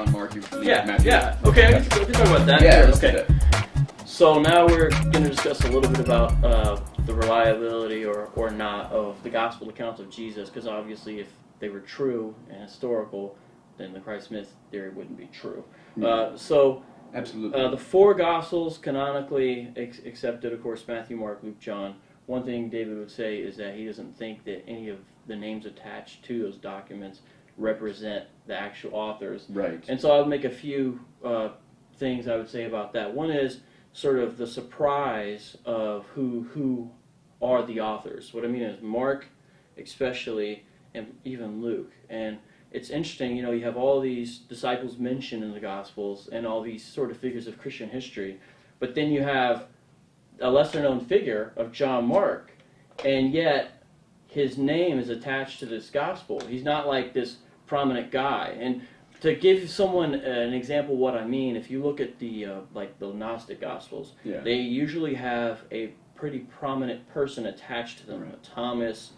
John, Mark, you leave Yeah, Matthew. yeah. Okay, we can talk about that. Yeah, too. let's do Okay. that. So now we're going to discuss a little bit about the reliability or not of the gospel accounts of Jesus, because obviously if they were true and historical, then the Christ myth theory wouldn't be true. Absolutely. The four gospels canonically accepted, of course, Matthew, Mark, Luke, John. One thing David would say is that he doesn't think that any of the names attached to those documents represent the actual authors. Right. And so I'll make a few things I would say about that. One is sort of the surprise of who are the authors. What I mean is Mark, especially, and even Luke. And it's interesting, you have all these disciples mentioned in the Gospels and all these sort of figures of Christian history, but then you have a lesser-known figure of John Mark, and yet his name is attached to this Gospel. He's not like this prominent guy. And to give someone an example of what I mean, if you look at the Gnostic Gospels, they usually have a pretty prominent person attached to them. Right. Thomas,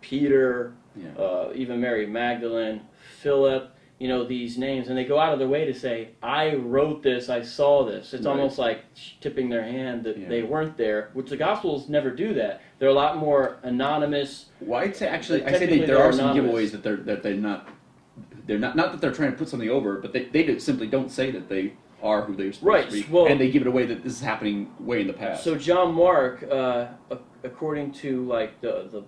Peter, even Mary Magdalene, Philip, these names, and they go out of their way to say, I wrote this, I saw this. It's almost like tipping their hand that they weren't there, which the Gospels never do that. They're a lot more anonymous. Well, I say there are some giveaways that they're not that they're trying to put something over, but they simply don't say that they are who they're supposed to be, well, and they give it away that this is happening way in the past. So John Mark, according to like the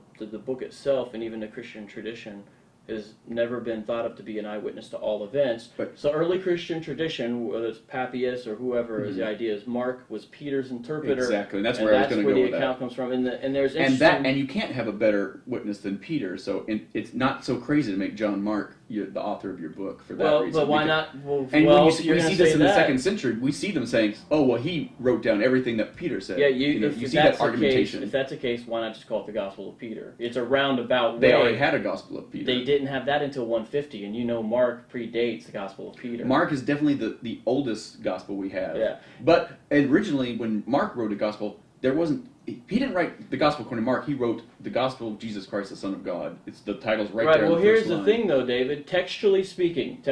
book itself and even the Christian tradition, has never been thought of to be an eyewitness to all events. So early Christian tradition, whether it's Papias or whoever, is the idea is Mark was Peter's interpreter. Exactly, and that's where I was going to go with that. That's where the account comes from. And there's and you can't have a better witness than Peter. So it's not so crazy to make John Mark the author of your book for that reason. But why not? And when we see this in the second century, we see them saying, "Oh, well, he wrote down everything that Peter said." Yeah, you see that argumentation. If that's the case, why not just call it the Gospel of Peter? It's a roundabout way. They already had a Gospel of Peter. They didn't have that until 150, and Mark predates the Gospel of Peter. Mark is definitely the oldest Gospel we have. Yeah. But originally, when Mark wrote a Gospel, he didn't write the Gospel according to Mark. He wrote the Gospel of Jesus Christ, the Son of God. It's the title's right there. Right. Well, here's the thing, though, David. Textually speaking,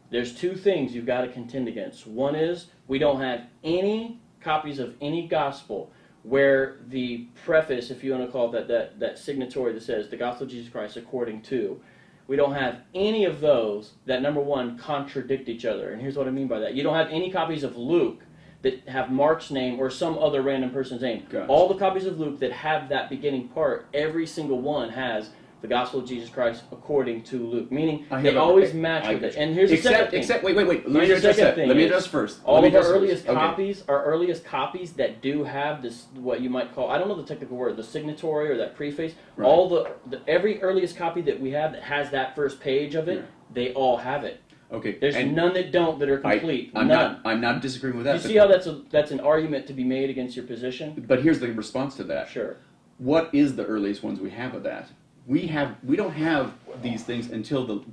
there's two things you've got to contend against. One is we don't have any copies of any Gospel where the preface, if you want to call it that signatory that says the Gospel of Jesus Christ according to. We don't have any of those that, number one, contradict each other. And here's what I mean by that. You don't have any copies of Luke that have Mark's name or some other random person's name. Gotcha. All the copies of Luke that have that beginning part, every single one has the Gospel of Jesus Christ according to Luke. Meaning they always match with it. And here's the second thing. Wait. Let me address that. Let me address first. All of our earliest copies that do have this, what you might call, I don't know the technical word, the signatory or that preface. Right. All every earliest copy that we have that has that first page of it, they all have it. Okay. There's none that don't that are complete. I'm not disagreeing with that. You see how that's an argument to be made against your position? But here's the response to that. Sure. What is the earliest ones we have of that? We don't have these things until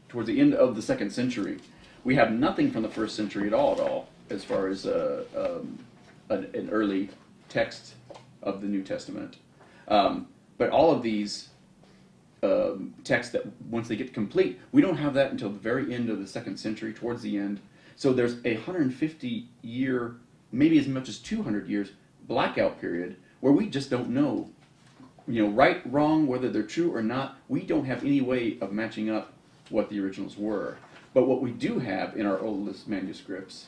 towards the end of the second century. We have nothing from the first century at all, as far as an early text of the New Testament. But all of these texts that once they get complete, we don't have that until the very end of the second century, towards the end. So there's a 150-year, maybe as much as 200 years blackout period where we just don't know. Right, wrong, whether they're true or not, we don't have any way of matching up what the originals were. But what we do have in our oldest manuscripts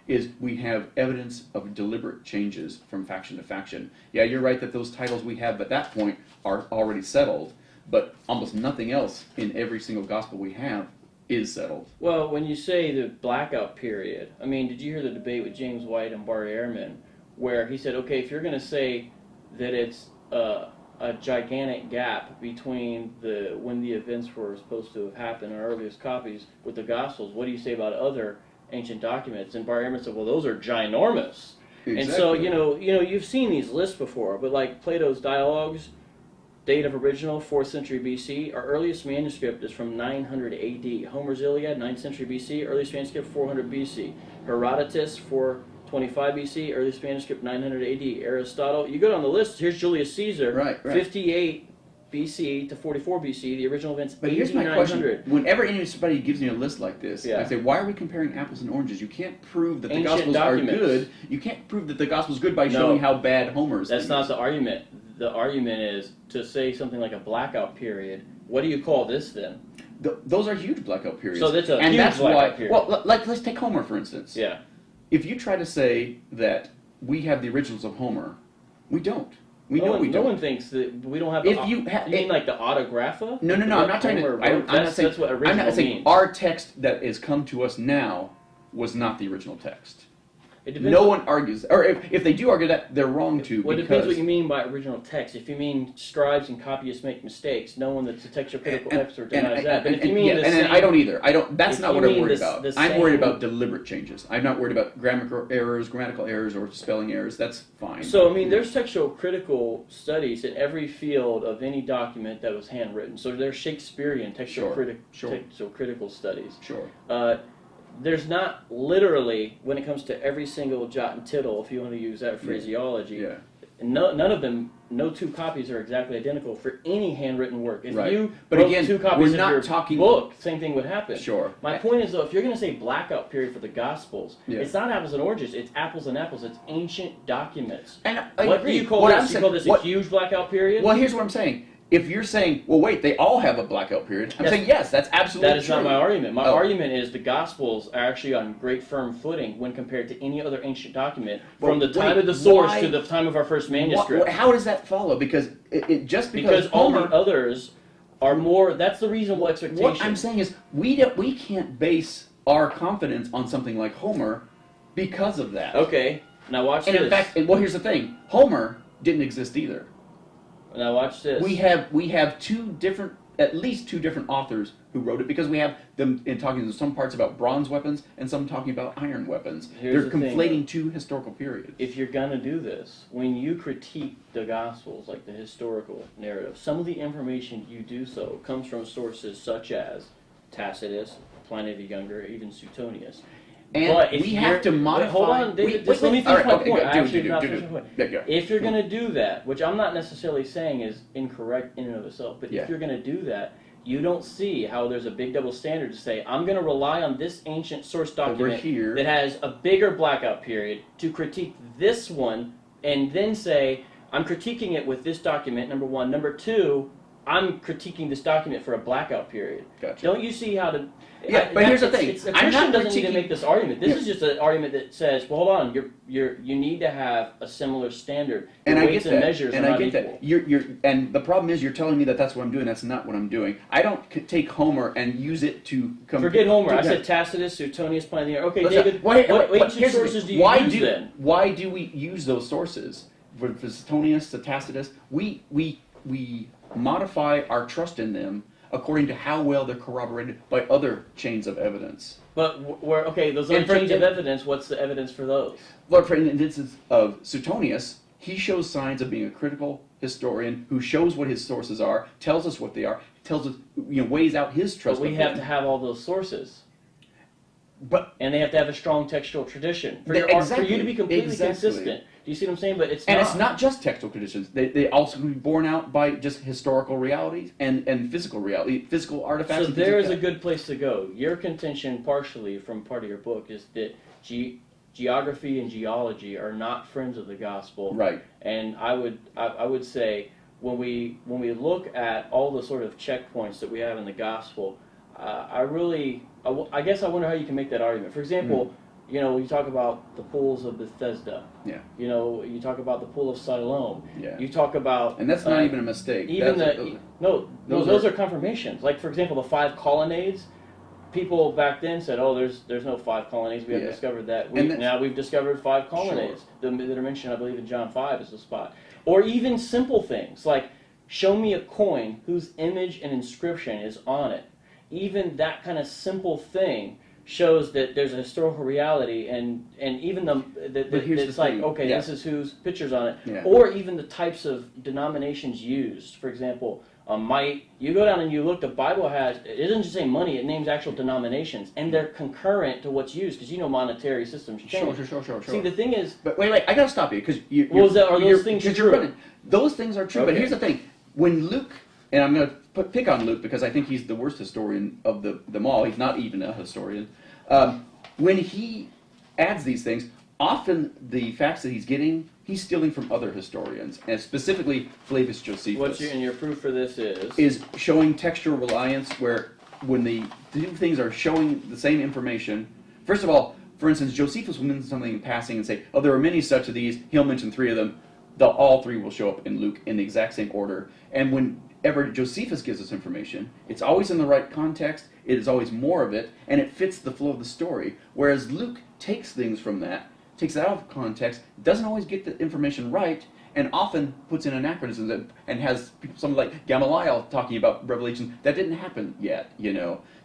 is we have evidence of deliberate changes from faction to faction. Yeah, you're right that those titles we have at that point are already settled, but almost nothing else in every single gospel we have is settled. Well, when you say the blackout period, I mean, did you hear the debate with James White and Bart Ehrman, where he said, okay, if you're going to say that it's a gigantic gap between when the events were supposed to have happened in our earliest copies with the Gospels, what do you say about other ancient documents? And Bart Ehrman said, well, those are ginormous. Exactly. And so, you've seen these lists before, but like Plato's Dialogues, date of original, 4th century BC. Our earliest manuscript is from 900 AD. Homer's Iliad, 9th century BC. Earliest manuscript, 400 BC. Herodotus, 425 BC. Earliest manuscript, 900 AD. Aristotle. You go down the list. Here's Julius Caesar. Right. 58 BC to 44 BC. The original event's But here's my 8900. question. Whenever anybody gives me a list like this, Yeah. I say, why are we comparing apples and oranges? You can't prove that the Ancient Gospels documents. are good. You can't prove that the Gospel's good by No. showing how bad Homer's That's thing not is. the argument. The argument is to say something like a blackout period. What do you call this then? Those are huge blackout periods. So that's a and huge that's blackout why, period. Well, let's take Homer, for instance. Yeah. If you try to say that we have the originals of Homer, we don't. We know we No don't. one thinks that we don't have. If you ha- you mean like the autographa? No, I'm not trying to. Homer I'm wrote? not saying. That's what I'm original not saying means. our text that has come to us now was not the original text. It depends. No one argues, or if they do argue that, they're wrong to. Well, it because depends what you mean by original text. If you mean scribes and copyists make mistakes, no one that's a textual critical expert denies that. But if you mean yeah, the and same, I don't either. I don't. That's if not you what I'm mean worried the about. s- the I'm worried same- about deliberate changes. I'm not worried about grammatical errors, or spelling errors. That's fine. So I mean, there's textual critical studies in every field of any document that was handwritten. So there's Shakespearean textual textual critical studies. Sure. There's not literally, when it comes to every single jot and tittle, if you want to use that phraseology, Yeah. none of them, no two copies are exactly identical for any handwritten work. If Right. you But wrote again, two copies we're not of your talking- book, same thing would happen. Sure. My point is, though, if you're going to say blackout period for the Gospels, Yeah. it's not apples and oranges, it's apples and apples, it's ancient documents. And I What agree. do you call What this? I'm You saying- call this what- a huge blackout period? Well, here's what I'm saying. If you're saying, well, wait, they all have a blackout period, I'm Yes. saying yes, that's absolutely That is true. not my argument. My Oh. argument is the Gospels are actually on great firm footing when compared to any other ancient document Well, from the time wait, of the source why- to the time of our first manuscript. How does that follow? Because it just Because all Homer, the others are more. That's the reasonable expectation. what I'm saying is we can't base our confidence on something like Homer because of that. Okay, now watch And this. in fact, well, here's the thing: Homer didn't exist either. Now watch this. We have at least two different authors who wrote it because we have them in talking in some parts about bronze weapons and some talking about iron weapons. Here's They're the thing, conflating two historical periods. If you're gonna do this, when you critique the Gospels, like the historical narrative, some of the information you do so comes from sources such as Tacitus, Pliny the Younger, even Suetonius. And But if we have to you're- modify. Wait, hold on, David. Just let me all finish my point. I actually did not do. finish my point. Yeah, go. If you're going to do that, which I'm not necessarily saying is incorrect in and of itself, but Yeah. if you're going to do that, you don't see how there's a big double standard to say, I'm going to rely on this ancient source document here. that has a bigger blackout period to critique this one, and then say, I'm critiquing it with this document, number one. Number two, I'm critiquing this document for a blackout period. Gotcha. Don't you see how to... Yeah, but here's the thing. A I'm Christian not doesn't need to critiquing- make this argument. This Yeah. is just an argument that says, well, hold on, you need to have a similar standard. And Your I get weights that. and measures And are I not get equal. that. And the problem is, you're telling me that that's what I'm doing. That's not what I'm doing. I don't take Homer and use it to Forget Homer. I Yeah. said Tacitus, Suetonius, Pliny. Okay, Listen, David. wait, what wait, ancient here's the sources thing. do you use then? Why do we use those sources? For Suetonius to Tacitus, we modify our trust in them according to how well they're corroborated by other chains of evidence. But those And other for- chains of evidence. What's the evidence for those? Look, for instance of Suetonius, he shows signs of being a critical historian who shows what his sources are, tells us what they are, tells us, weighs out his trust. But we of have them. to have all those sources. But And they have to have a strong textual tradition for, for Exactly, you to be completely exactly. consistent. Do you see what I'm saying? But it's and not. it's not just textual traditions. They also can be borne out by just historical realities and physical reality, physical artifacts. So and things there like is a that. good place to go. Your contention, partially from part of your book, is that geography and geology are not friends of the gospel. Right. And I would say when we look at all the sort of checkpoints that we have in the gospel, I guess I wonder how you can make that argument. For example, you talk about the pools of Bethesda. Yeah. You talk about the pool of Siloam. Yeah. You talk about And that's not even a mistake. even those are are confirmations. Like, for example, the 5 colonnades. People back then said, "Oh, there's no 5 colonnades. We haven't Yeah. discovered that." And Now we've discovered 5 colonnades that are mentioned, I believe, in John 5 is the spot. Or even simple things like, show me a coin whose image and inscription is on it. Even that kind of simple thing shows that there's a historical reality, and even But here's it's the like, thing. okay, Yeah. this is whose picture's on it. Yeah. Or even the types of denominations used. For example, might, you go down and you look, the Bible it doesn't just say money, it names actual denominations, and they're concurrent to what's used, because monetary systems change. Sure. See, the thing is, But wait, I gotta stop you because are those things true? Those things are true. But Okay. here's the thing: when Luke and I'm going to pick on Luke because I think he's the worst historian of them all. He's not even a historian. When he adds these things, often the facts that he's getting, he's stealing from other historians, and specifically Flavius Josephus. And your proof for this is showing textual reliance, where when the two things are showing the same information. First of all, for instance, Josephus will mention something in passing and say, "Oh, there are many such of these." He'll mention 3 of them. All 3 will show up in Luke in the exact same order. And whenever Josephus gives us information, it's always in the right context. It is always more of it, and it fits the flow of the story. Whereas Luke takes things from that, takes it out of context, doesn't always get the information right, and often puts in anachronisms and has someone like Gamaliel talking about Revelation that didn't happen yet,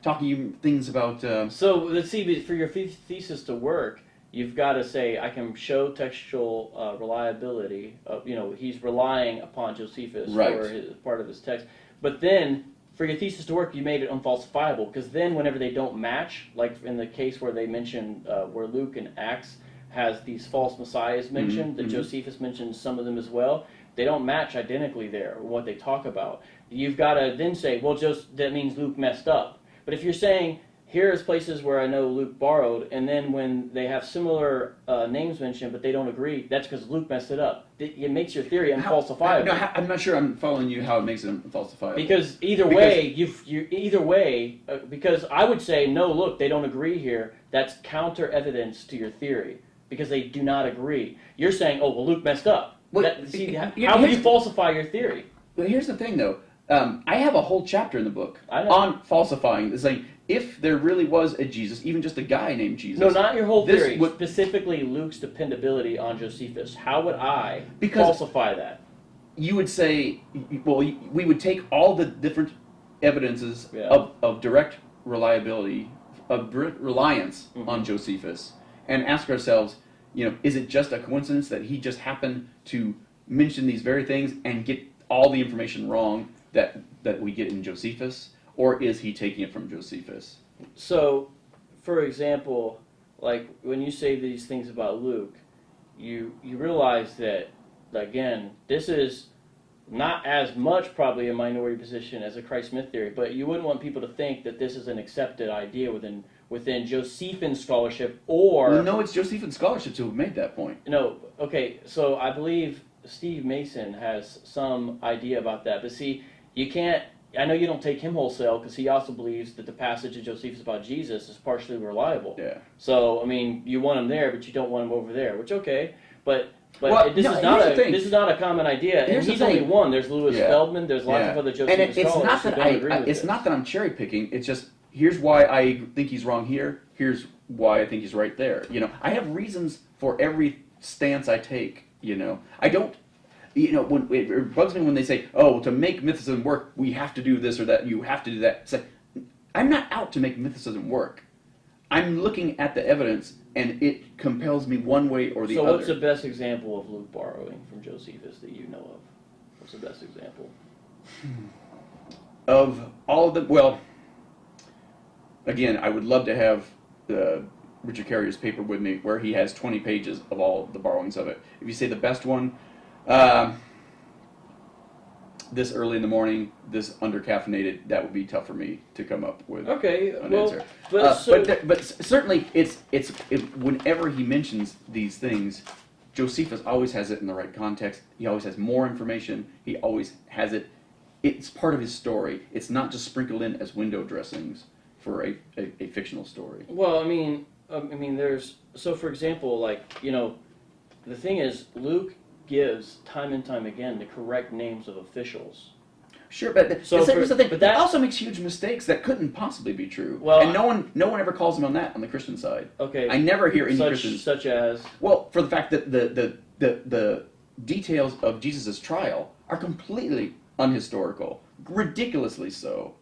talking things about... So, let's see, for your thesis to work, you've got to say, I can show textual reliability. He's relying upon Josephus for part of his text. But then, for your thesis to work, you made it unfalsifiable, because then whenever they don't match, like in the case where they mention, where Luke in Acts has these false messiahs mentioned, that Josephus mentions some of them as well, they don't match identically there, what they talk about. You've got to then say, well, that means Luke messed up. But if you're saying, here's places where I know Luke borrowed, and then when they have similar names mentioned, but they don't agree, that's because Luke messed it up. It makes your theory unfalsifiable. I'm not sure I'm following you how it makes it unfalsifiable. Because either way, because I would say, no, look, they don't agree here. That's counter evidence to your theory, because they do not agree. You're saying, oh, well, Luke messed up. How would you falsify your theory? Well, here's the thing, though. I have a whole chapter in the book on falsifying this thing. If there really was a Jesus, even just a guy named Jesus... No, not your whole theory. Specifically Luke's dependability on Josephus. How would I falsify that? You would say... Well, we would take all the different evidences of direct reliability, of reliance on Josephus, and ask ourselves, is it just a coincidence that he just happened to mention these very things and get all the information wrong that we get in Josephus? Or is he taking it from Josephus? So, for example, like when you say these things about Luke, you realize that, again, this is not as much probably a minority position as a Christ myth theory, but you wouldn't want people to think that this is an accepted idea within Josephine scholarship, or... Well, no, it's Josephine scholarship to have made that point. No, okay, so I believe Steve Mason has some idea about that, but see, you can't... I know you don't take him wholesale, because he also believes that the passage of Josephus about Jesus is partially reliable. Yeah. So, I mean, you want him there, but you don't want him over there, which, okay, but this is not a common idea, and he's only one. There's Louis Feldman, there's lots of other Josephus scholars who don't agree with it's not that I'm cherry picking, it's just, here's why I think he's wrong here, here's why I think he's right there. I have reasons for every stance I take, I don't... it bugs me when they say, oh, to make mythicism work, we have to do this or that, you have to do that. It's like, I'm not out to make mythicism work. I'm looking at the evidence, and it compels me one way or the other. So what's the best example of Luke borrowing from Josephus that you know of? What's the best example? Of all of them, well, again, I would love to have Richard Carrier's paper with me, where he has 20 pages of all the borrowings of it. If you say the best one, this early in the morning, this undercaffeinated, that would be tough for me to come up with an answer. But certainly, it's whenever he mentions these things, Josephus always has it in the right context. He always has more information. He always has it. It's part of his story. It's not just sprinkled in as window dressings for a fictional story. Well, I mean, there's... So, for example, the thing is, Luke gives time and time again the correct names of officials. Sure, but here's the thing. But that also makes huge mistakes that couldn't possibly be true. Well, and no one ever calls him on that on the Christian side. Okay. I never hear any Christians such as. Well, for the fact that the details of Jesus' trial are completely unhistorical, ridiculously so.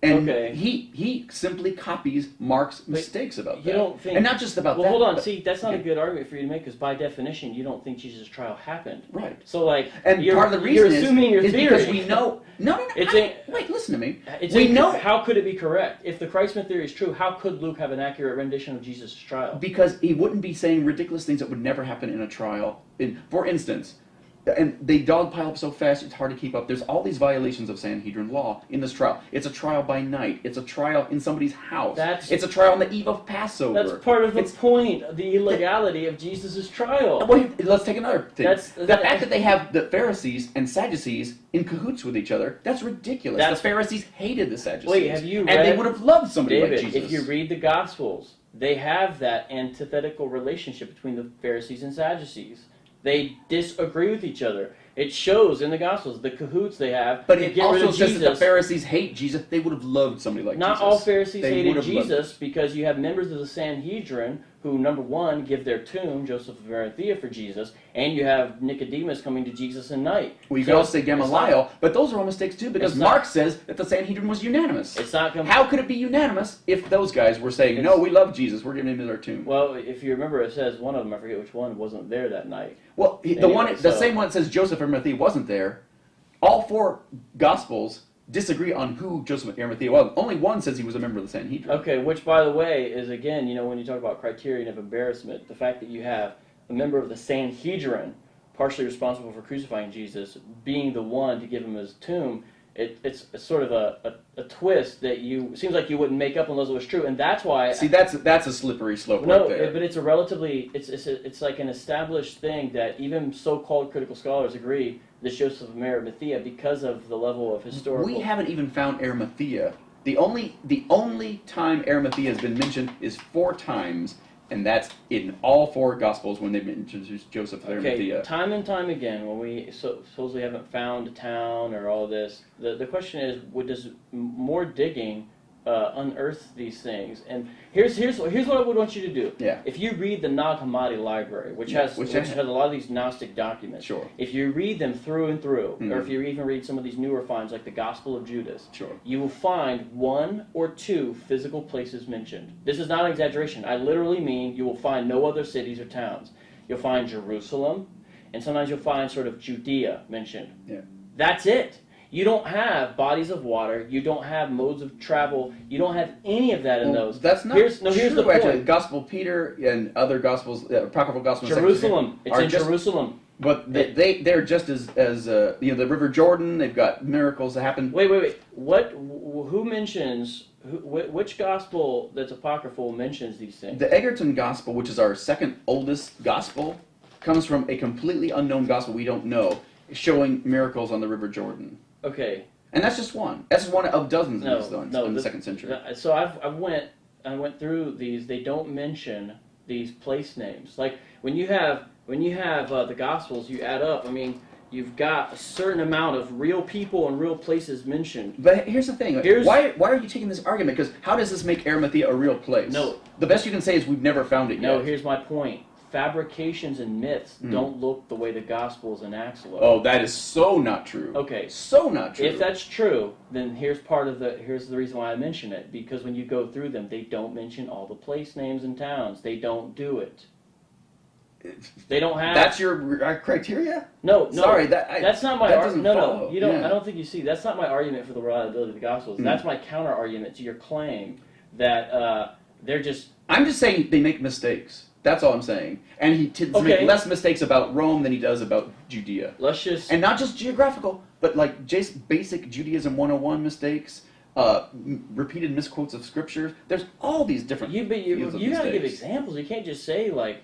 And he simply copies Mark's mistakes about that. You don't think, and not just about that. Well, hold on. See, that's not a good argument for you to make, because by definition, you don't think Jesus' trial happened. Right. So, and part of the reason you're assuming your theory. Because we know. No. Wait, listen to me. We know. How could it be correct? If the Christ myth theory is true, how could Luke have an accurate rendition of Jesus' trial? Because he wouldn't be saying ridiculous things that would never happen in a trial. For instance, and they dogpile up so fast it's hard to keep up. There's all these violations of Sanhedrin law in this trial. It's a trial by night. It's a trial in somebody's house. It's a trial on the eve of Passover. That's part of the point, the illegality of Jesus' trial. Well, let's take another thing. The fact that they have the Pharisees and Sadducees in cahoots with each other, that's ridiculous. The Pharisees hated the Sadducees. Wait, have you read? And they would have loved somebody David, like Jesus. if you read the Gospels, they have that antithetical relationship between the Pharisees and Sadducees. They disagree with each other. It shows in the Gospels, the cahoots they have. But it also says that the Pharisees hate Jesus. They would have loved somebody like Jesus. Not all Pharisees hated Jesus, because you have members of the Sanhedrin who, number one, give their tomb, Joseph of Arimathea, for Jesus, and you have Nicodemus coming to Jesus at night. Well, you could also say Gamaliel, but those are all mistakes too, because Mark says that the Sanhedrin was unanimous. It's not. How could it be unanimous if those guys were saying, no, we love Jesus, we're giving him our tomb? Well, if you remember, it says one of them, I forget which one, wasn't there that night. Well, the same one that says Joseph of Arimathea wasn't there. All four Gospels disagree on who Joseph of Arimathea was. Only one says he was a member of the Sanhedrin. Okay, which, by the way, is, again, when you talk about criterion of embarrassment, the fact that you have a member of the Sanhedrin partially responsible for crucifying Jesus being the one to give him his tomb, it's sort of a twist that seems like you wouldn't make up unless it was true, and that's why. See, that's a slippery slope right there. No, but it's a relatively it's like an established thing that even so-called critical scholars agree this Joseph of Arimathea, because of the level of historical. We haven't even found Arimathea. The only time Arimathea has been mentioned is 4 times. And that's in all 4 Gospels when they've introduced Joseph of Arimathea. Okay, time and time again, when we supposedly haven't found a town or all this, the question is, does more digging unearth these things? And here's what I would want you to do. Yeah. If you read the Nag Hammadi library, which has a lot of these Gnostic documents, sure. If you read them through and through, or if you even read some of these newer finds like the Gospel of Judas, sure. you will find 1 or 2 physical places mentioned. This is not an exaggeration. I literally mean you will find no other cities or towns. You'll find Jerusalem, and sometimes you'll find sort of Judea mentioned. Yeah. That's it. You don't have bodies of water. You don't have modes of travel. You don't have any of that in those. That's not true. Here's the point. Actually, Gospel Peter and other Gospels, apocryphal Gospels. Jerusalem. It's in Jerusalem. But they're just as the River Jordan. They've got miracles that happen. Wait. Who mentions? Which Gospel that's apocryphal mentions these things? The Egerton Gospel, which is our second oldest Gospel, comes from a completely unknown Gospel we don't know, showing miracles on the River Jordan. Okay. And that's just one. That's just one of dozens of these ones in the 2nd century. So I went through these. They don't mention these place names. Like when you have the Gospels, you add up. I mean, you've got a certain amount of real people and real places mentioned. But here's the thing. Why are you taking this argument? Because how does this make Arimathea a real place? No. The best you can say is we've never found it yet. No, here's my point. Fabrications and myths don't look the way the Gospels and Acts look. Oh, that is so not true. Okay. So not true. If that's true, then here's the reason why I mention it. Because when you go through them, they don't mention all the place names and towns. They don't do it. They don't have. That's your criteria? No. Sorry, that's not my argument. No, you don't. Yeah. I don't think you see. That's not my argument for the reliability of the Gospels. That's my counter argument to your claim that they're just. I'm just saying they make mistakes. That's all I'm saying. And he tends to make less mistakes about Rome than he does about Judea. And not just geographical, but like just basic Judaism 101 mistakes, repeated misquotes of Scripture. There's all these different you got to give examples. You can't just say like.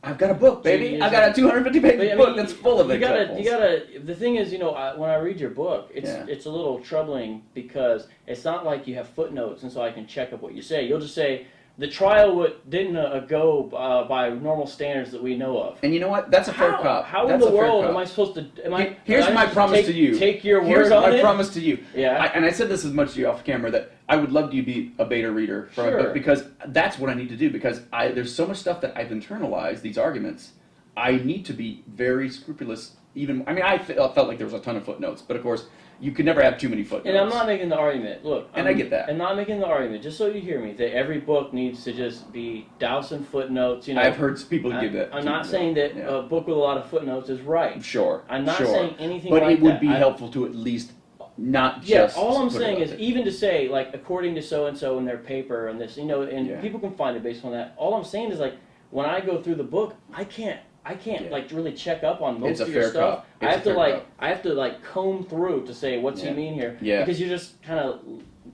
I've got a book, baby. I've got a 250-page book that's full of examples. You gotta. The thing is, when I read your book, it's a little troubling because it's not like you have footnotes, and so I can check up what you say. You'll just say the trial didn't go by normal standards that we know of. And you know what? That's a fair cop. How in the world am I supposed to? Here's my promise to you. Take your word on it. Here's my promise to you. Yeah. And I said this as much to you off camera that I would love you to be a beta reader for a book because that's what I need to do because there's so much stuff that I've internalized, these arguments. I need to be very scrupulous. I felt like there was a ton of footnotes, but of course, you could never have too many footnotes. And I'm not making the argument. Look, I get that. I'm not making the argument, just so you hear me, that every book needs to just be doused in footnotes. I've heard people give that. I'm not saying that a book with a lot of footnotes is right. Sure. I'm not saying anything like that. But it would be helpful to at least not just. Yeah, all I'm saying is even to say, like, according to so-and-so in their paper and this, and people can find it based on that. All I'm saying is, like, when I go through the book, I can't I can't Yeah. like really check up on most It's a of your fair stuff. cop. It's I a have to fair like cop. I have to like comb through to say what's he Yeah. mean here. Yeah. Because you're just kind of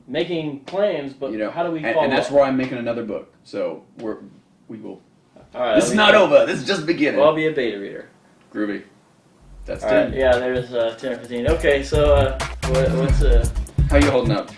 making claims, but You know, how do we and, follow and that's up? why I'm making another book. So we will. All right, This is not over. This is just beginning. Well, I'll be a beta reader. Groovy. That's All 10. right, yeah, there's 10 or 15. Okay, so what's How you holding up?